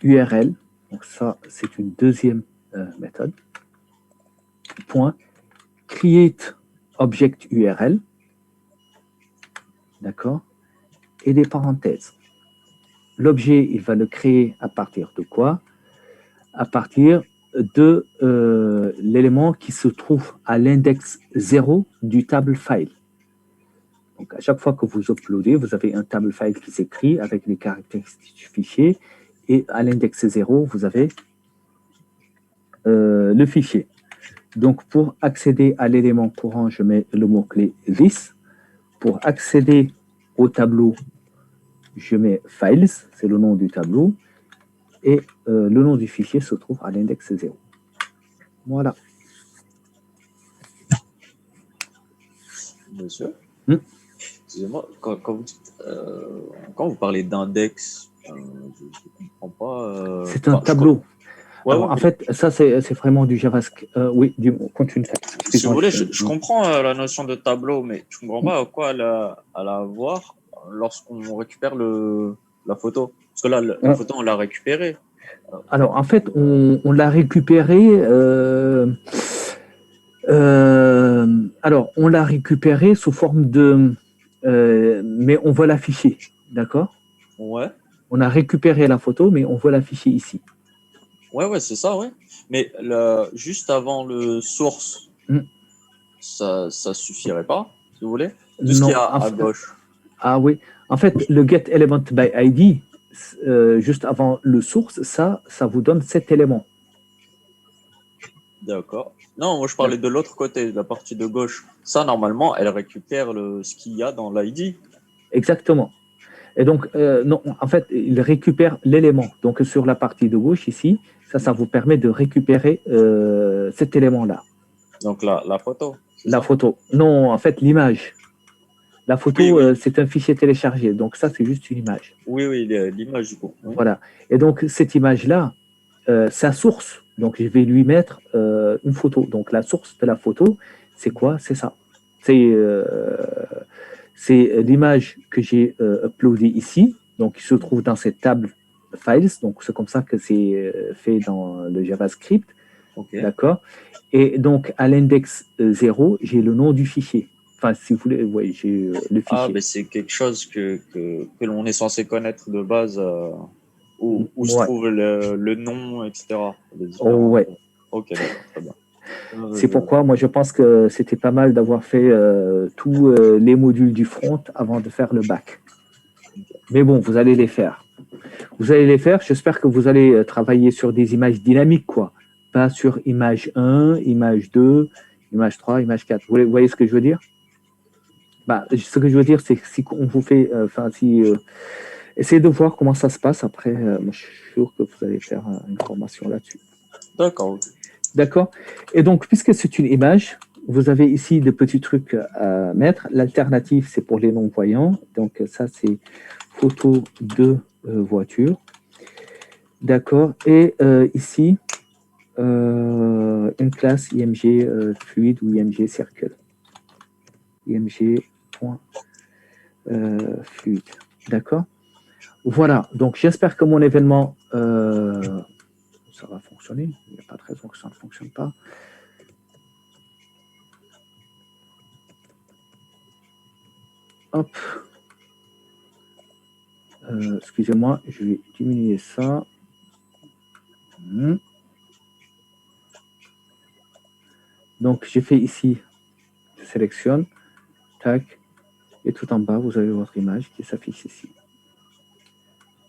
.url, donc ça, c'est une deuxième méthode, .create object URL, d'accord? Et des parenthèses. L'objet, il va le créer à partir de quoi? À partir de l'élément qui se trouve à l'index 0 du table file. Donc, à chaque fois que vous uploadez, vous avez un table file qui s'écrit avec les caractéristiques du fichier, et à l'index 0, vous avez le fichier. Donc, pour accéder à l'élément courant, je mets le mot-clé this. Pour accéder au tableau, je mets files, c'est le nom du tableau, et le nom du fichier se trouve à l'index 0. Voilà. Monsieur, excusez-moi, quand vous parlez d'index, je ne comprends pas. C'est un tableau. Ouais, Alors, en fait, ça, c'est vraiment du JavaScript. Oui, continue. Si vous voulez, je comprends la notion de tableau, mais je ne comprends pas à quoi elle a à voir lorsqu'on récupère la photo. Parce que là, la photo, on l'a récupérée. Alors, en fait, on l'a récupérée. Alors, on l'a récupérée sous forme de... mais on va l'afficher, d'accord? Ouais. On a récupéré la photo, mais on va l'afficher ici. Ouais, c'est ça, ouais. Mais juste avant le source, ça suffirait pas, si vous voulez? Tout ce qu'il y a à gauche. Ah oui. En fait, le getElementById, juste avant le source, ça vous donne cet élément. D'accord. Non, moi je parlais de l'autre côté, de la partie de gauche. Ça, normalement, elle récupère ce qu'il y a dans l'ID. Exactement. Et donc, non, en fait, il récupère l'élément. Donc, sur la partie de gauche, ici, ça vous permet de récupérer cet élément-là. Donc, la photo. La photo. Non, en fait, l'image. La photo, oui. C'est un fichier téléchargé. Donc, ça, c'est juste une image. Oui, l'image, du coup. Oui. Voilà. Et donc, cette image-là, sa source, donc je vais lui mettre une photo. Donc, la source de la photo, c'est quoi? C'est ça. C'est l'image que j'ai uploadée ici, donc qui se trouve dans cette table files, donc c'est comme ça que c'est fait dans le JavaScript, Ok. d'accord? Et donc à l'index 0, j'ai le nom du fichier. Enfin, si vous voulez, oui, j'ai le Ah, fichier. mais c'est quelque chose que l'on est censé connaître de base, où se Ouais. trouve le nom, etc. les Oh, différents- ouais. Ok, d'accord, très bien. C'est pourquoi moi je pense que c'était pas mal d'avoir fait tous les modules du front avant de faire le back. Mais bon, vous allez les faire. Vous allez les faire. J'espère que vous allez travailler sur des images dynamiques, quoi. Pas sur image 1, image 2, image 3, image 4. Vous voyez ce que je veux dire? Bah, ce que je veux dire, c'est que si on vous fait, essayez de voir comment ça se passe. Après, moi, je suis sûr que vous allez faire une formation là-dessus. D'accord, ok. D'accord? Et donc, puisque c'est une image, vous avez ici des petits trucs à mettre. L'alternative, c'est pour les non-voyants. Donc, ça, c'est photo de voiture. D'accord? Et ici, une classe IMG fluide ou IMG circle. IMG.fluide. D'accord? Voilà. Donc, j'espère que mon événement, ça va fonctionner. Il n'y a pas de raison que ça ne fonctionne pas. Hop. Excusez-moi, je vais diminuer ça. Donc, j'ai fait ici, je sélectionne, tac, et tout en bas, vous avez votre image qui s'affiche ici.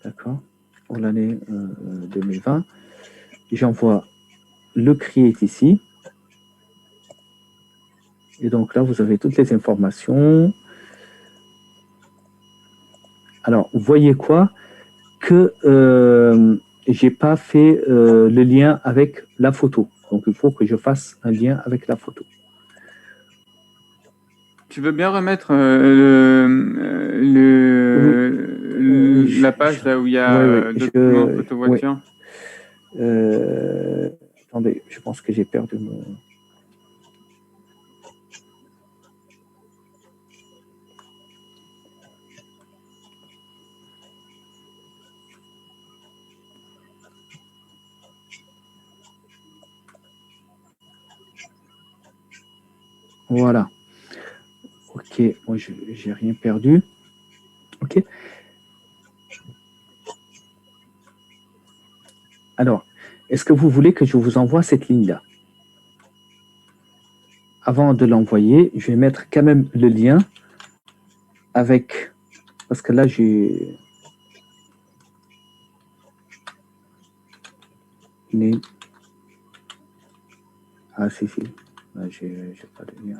D'accord? Pour l'année 2020. J'envoie le create ici. Et donc là, vous avez toutes les informations. Alors, vous voyez quoi? Que j'ai pas fait le lien avec la photo. Donc, il faut que je fasse un lien avec la photo. Tu veux bien remettre la page là où il y a document photo voiture? Attendez, je pense que j'ai perdu mon... Voilà. Ok, moi j'ai rien perdu. Ok. Alors, est-ce que vous voulez que je vous envoie cette ligne-là? Avant de l'envoyer, je vais mettre quand même le lien avec... Parce que là, j'ai... Ah, si. Là, j'ai pas de lien.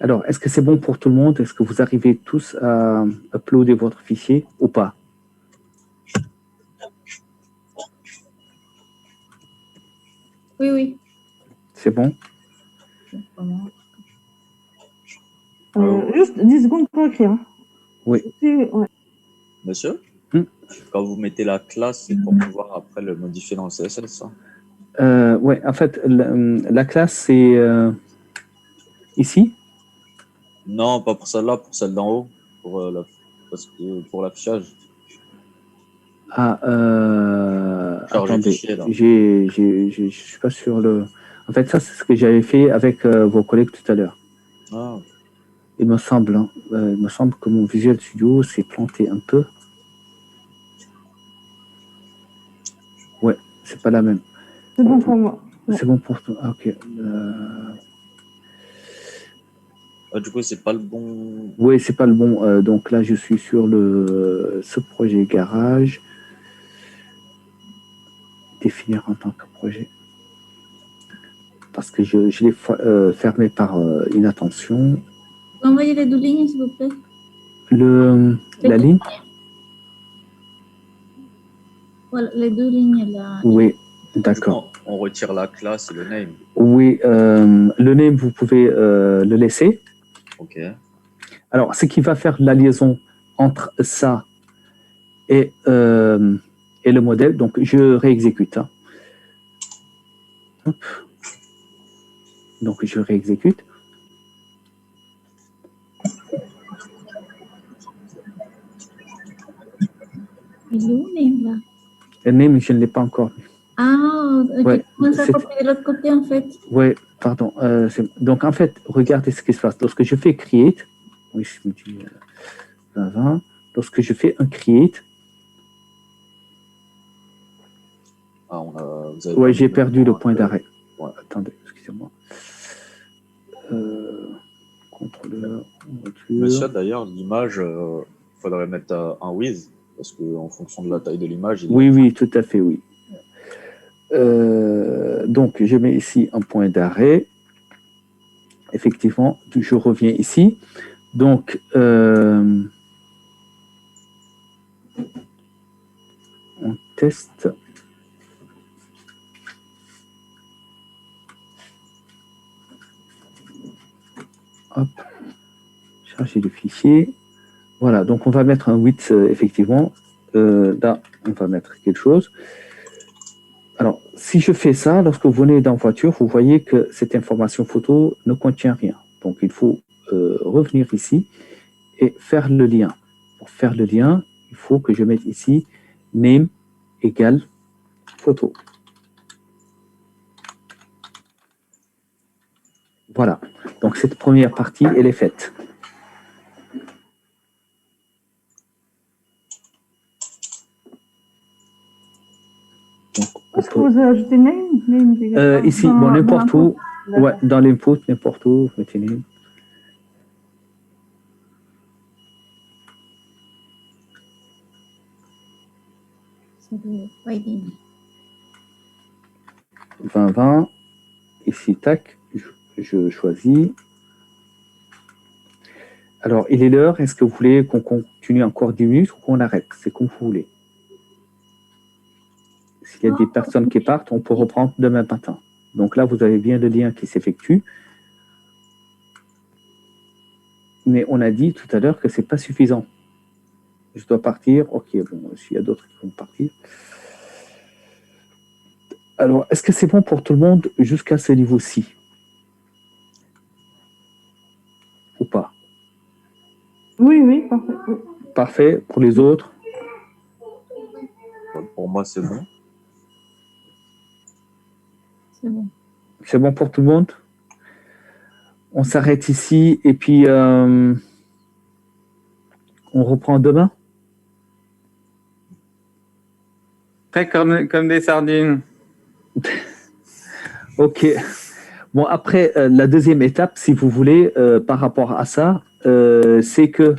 Alors, est-ce que c'est bon pour tout le monde? Est-ce que vous arrivez tous à uploader votre fichier ou pas? Oui. C'est bon? Juste 10 secondes pour écrire. Oui. Ouais. Monsieur, quand vous mettez la classe, c'est pour pouvoir après le modifier dans le CSS, ça? Oui, en fait, la classe, c'est ici? Non, pas pour celle-là, pour celle d'en haut, pour l'affichage. Attendez, je suis pas sur le... En fait, ça, c'est ce que j'avais fait avec vos collègues tout à l'heure. Ah. Il me semble que mon Visual Studio s'est planté un peu. Ouais, c'est pas la même. C'est bon pour moi. C'est bon pour toi. Ah, ok. Du coup, c'est pas le bon. Oui, c'est pas le bon. Donc là, je suis sur ce projet garage. Définir en tant que projet. Parce que je l'ai fermé par inattention. Vous envoyez les 2 lignes, s'il vous plaît? La ligne? Voilà, les deux lignes là. Oui, d'accord. On retire la classe et le name. Oui, le name, vous pouvez le laisser. Ok. Alors, ce qui va faire la liaison entre ça et le modèle, donc je réexécute. Hein. Hop. Donc, je réexécute. Il est où, name là? Le name, je ne l'ai pas encore. Ah, Ouais, tu commences à c'est- copier de l'autre côté en fait. Oui, pardon. Donc, en fait, regardez ce qui se passe. Lorsque je fais create, oui, je me dis 20, lorsque je fais un create, Ah, vous avez ouais, perdu j'ai le perdu le point point d'arrêt. Ouais. Attendez, excusez-moi. Contrôleur, voiture. Monsieur, d'ailleurs, l'image, il faudrait mettre un with, parce qu'en fonction de la taille de l'image, il Oui, est... oui, tout à fait, oui. Donc, je mets ici un point d'arrêt. Effectivement, je reviens ici. Donc, on teste. Hop, charger le fichier. Voilà, donc on va mettre un width, effectivement. Là, on va mettre quelque chose. Alors, si je fais ça, lorsque vous venez dans voiture, vous voyez que cette information photo ne contient rien. Donc, il faut revenir ici et faire le lien. Pour faire le lien, il faut que je mette ici name égale photo. Voilà. Donc, cette première partie, elle est faite. Est-ce que vous avez ajouté name Ici, dans- bon, dans n'importe où. l'input? Ouais, dans l'input, n'importe où, vous mettez name. C'est le ID. 2020. Ici, tac, je choisis. Alors, il est l'heure. Est-ce que vous voulez qu'on continue encore 10 minutes ou qu'on arrête? C'est comme vous voulez. S'il y a des personnes qui partent, on peut reprendre demain matin. Donc là, vous avez bien le lien qui s'effectue. Mais on a dit tout à l'heure que ce n'est pas suffisant. Je dois partir. Ok, bon, s'il y a d'autres qui vont partir. Alors, est-ce que c'est bon pour tout le monde jusqu'à ce niveau-ci? Ou pas? Oui, oui, parfait. Oui. Parfait. Pour les autres? Pour moi, c'est bon. C'est bon. C'est bon pour tout le monde? On s'arrête ici et puis on reprend demain? Prêt comme des sardines. Ok. Bon, après, la deuxième étape, si vous voulez, par rapport à ça, c'est que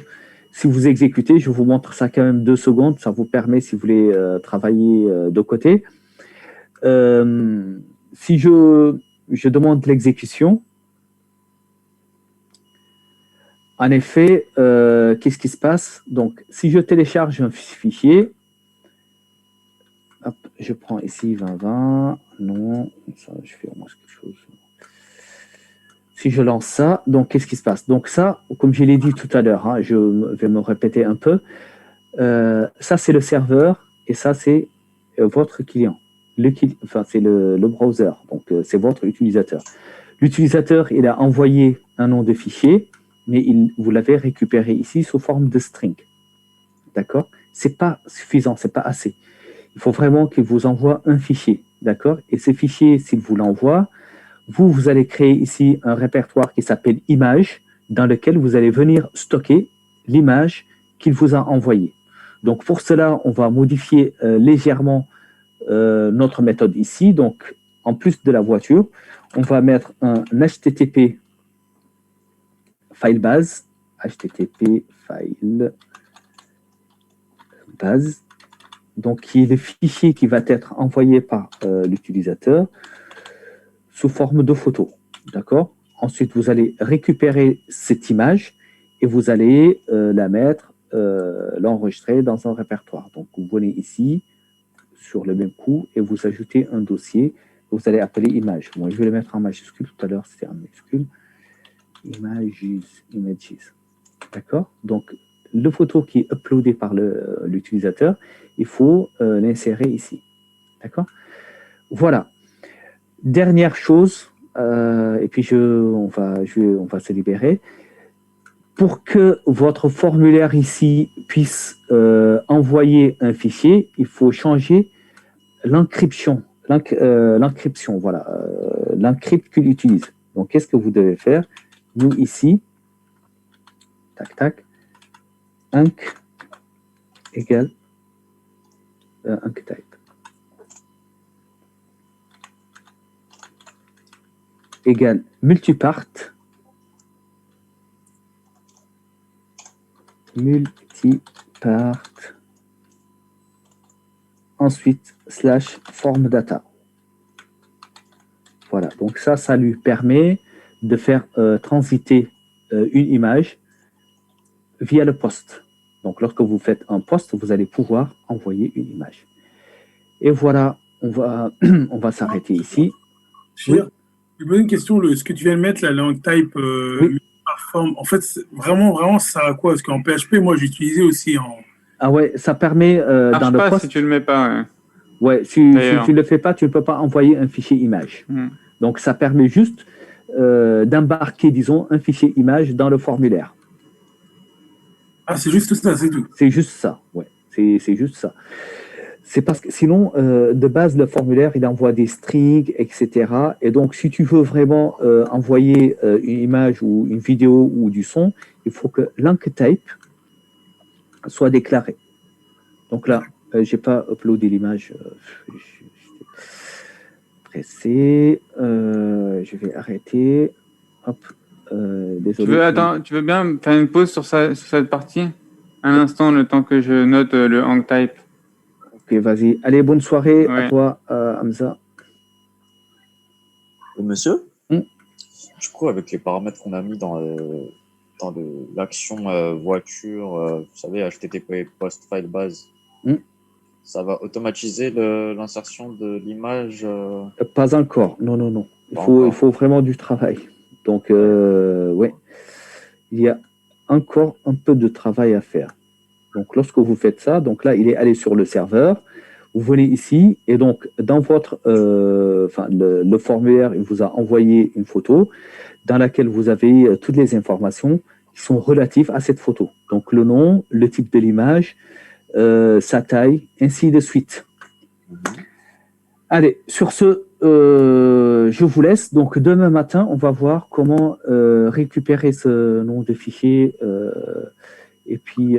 si vous exécutez, je vous montre ça quand même 2 secondes, ça vous permet, si vous voulez, travailler de côté. Si je demande l'exécution, en effet, qu'est-ce qui se passe? Donc, si je télécharge un fichier, hop, je prends ici 2020, non, ça, je fais au moins quelque chose. Si je lance ça, donc qu'est-ce qui se passe? Donc ça, comme je l'ai dit tout à l'heure, hein, je vais me répéter un peu, ça c'est le serveur et ça c'est votre client. Enfin, c'est le browser, donc c'est votre utilisateur. L'utilisateur, il a envoyé un nom de fichier, mais vous l'avez récupéré ici sous forme de string. D'accord? C'est pas suffisant, c'est pas assez. Il faut vraiment qu'il vous envoie un fichier. D'accord? Et ce fichier, s'il vous l'envoie, vous allez créer ici un répertoire qui s'appelle image, dans lequel vous allez venir stocker l'image qu'il vous a envoyée. Donc pour cela, on va modifier légèrement notre méthode ici. Donc en plus de la voiture, on va mettre un HTTP file base, HTTP file base, donc qui est le fichier qui va être envoyé par l'utilisateur sous forme de photo. D'accord? Ensuite, vous allez récupérer cette image et vous allez la mettre, l'enregistrer dans un répertoire. Donc, vous venez ici, sur le même coup et vous ajoutez un dossier que vous allez appeler image. Moi, je vais le mettre en majuscule. Tout à l'heure, c'était en minuscule. Images. D'accord? Donc, le photo qui est uploadé par l'utilisateur, il faut l'insérer ici. D'accord? Voilà. Dernière chose, et puis on va se libérer. Pour que votre formulaire ici puisse envoyer un fichier, il faut changer l'encryption. L'encryption, voilà. L'encrypt qu'il utilise. Donc, qu'est-ce que vous devez faire? Nous, ici, tac, tac, unc égale unctype. Égale multipart ensuite slash form data. Voilà, donc ça lui permet de faire transiter une image via le poste. Donc lorsque vous faites un poste, vous allez pouvoir envoyer une image. Et voilà, on va s'arrêter ici. Cher, je me pose une question, ce que tu viens de mettre, la langue type Oui. forme, en fait, vraiment, ça sert à quoi? Parce qu'en PHP, moi, j'utilisais aussi en. Ah ouais, ça permet dans le pas poste. si tu le mets pas. Ouais. Ouais, si tu ne le fais pas, tu ne peux pas envoyer un fichier image. Donc, ça permet juste d'embarquer, disons, un fichier image dans le formulaire. Ah, c'est juste ça, c'est tout. C'est juste ça, ouais. C'est juste ça. C'est parce que sinon, de base, le formulaire, il envoie des strings, etc. Et donc, si tu veux vraiment envoyer une image ou une vidéo ou du son, il faut que l'enctype soit déclaré. Donc là, je n'ai pas uploadé l'image. Pressé. Je vais arrêter. Hop. Désolé. Tu veux bien faire une pause sur cette partie? Un instant, le temps que je note le enctype. Ok, vas-y. Allez, bonne soirée à toi, Hamza. Monsieur, du coup, avec les paramètres qu'on a mis dans l'action voiture, vous savez, HTTP post file base, ça va automatiser l'insertion de l'image Pas encore. Non. Il faut vraiment du travail. Donc, ouais, il y a encore un peu de travail à faire. Donc, lorsque vous faites ça, donc là, il est allé sur le serveur. Vous venez ici et donc, dans votre, le formulaire, il vous a envoyé une photo dans laquelle vous avez toutes les informations qui sont relatives à cette photo. Donc, le nom, le type de l'image, sa taille, ainsi de suite. Allez, sur ce, je vous laisse. Donc, demain matin, on va voir comment récupérer ce nom de fichier et puis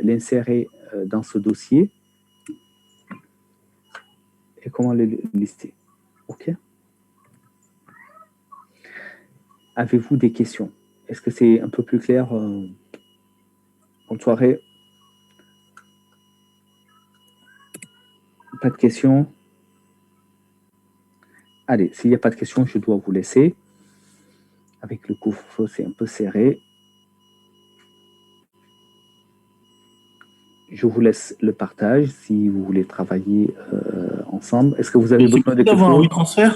l'insérer dans ce dossier et comment le lister. OK? Avez-vous des questions? Est-ce que c'est un peu plus clair? Bonne soirée. Pas de questions? Allez, s'il n'y a pas de questions, je dois vous laisser. Avec le couvre-feu, c'est un peu serré. Je vous laisse le partage si vous voulez travailler ensemble. Est-ce que vous avez besoin de quelque chose? Un WeTransfer?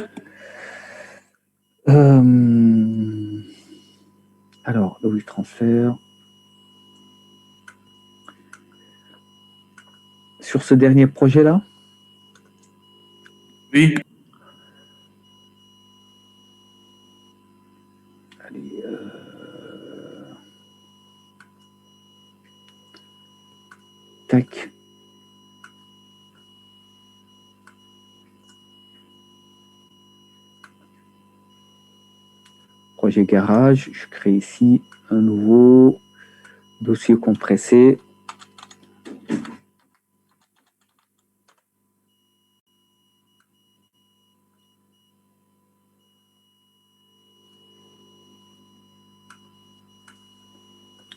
Alors, le WeTransfer. Sur ce dernier projet-là? Oui. Allez, tac. Projet garage, je crée ici un nouveau dossier compressé.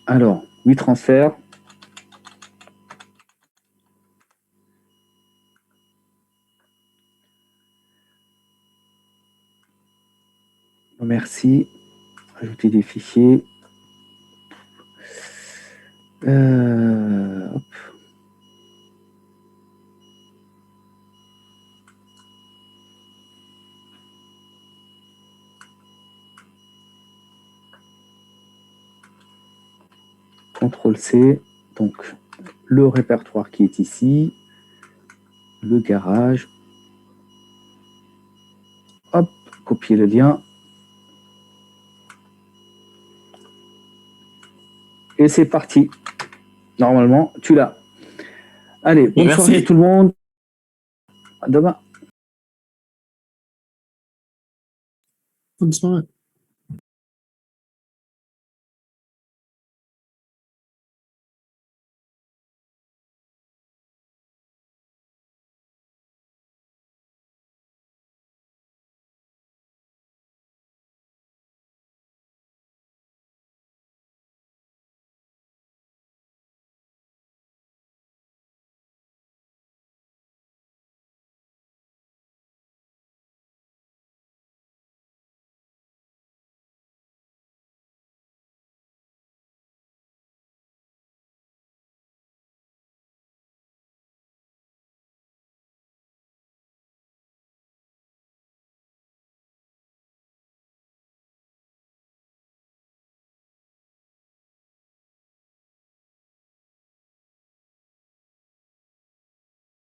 Alors, WeTransfer. Merci. Ajouter des fichiers. Hop. CTRL-C, donc le répertoire qui est ici, le garage. Hop, copier le lien. Et c'est parti. Normalement, tu l'as. Allez, bonne soirée tout le monde. À demain. Bonne soirée.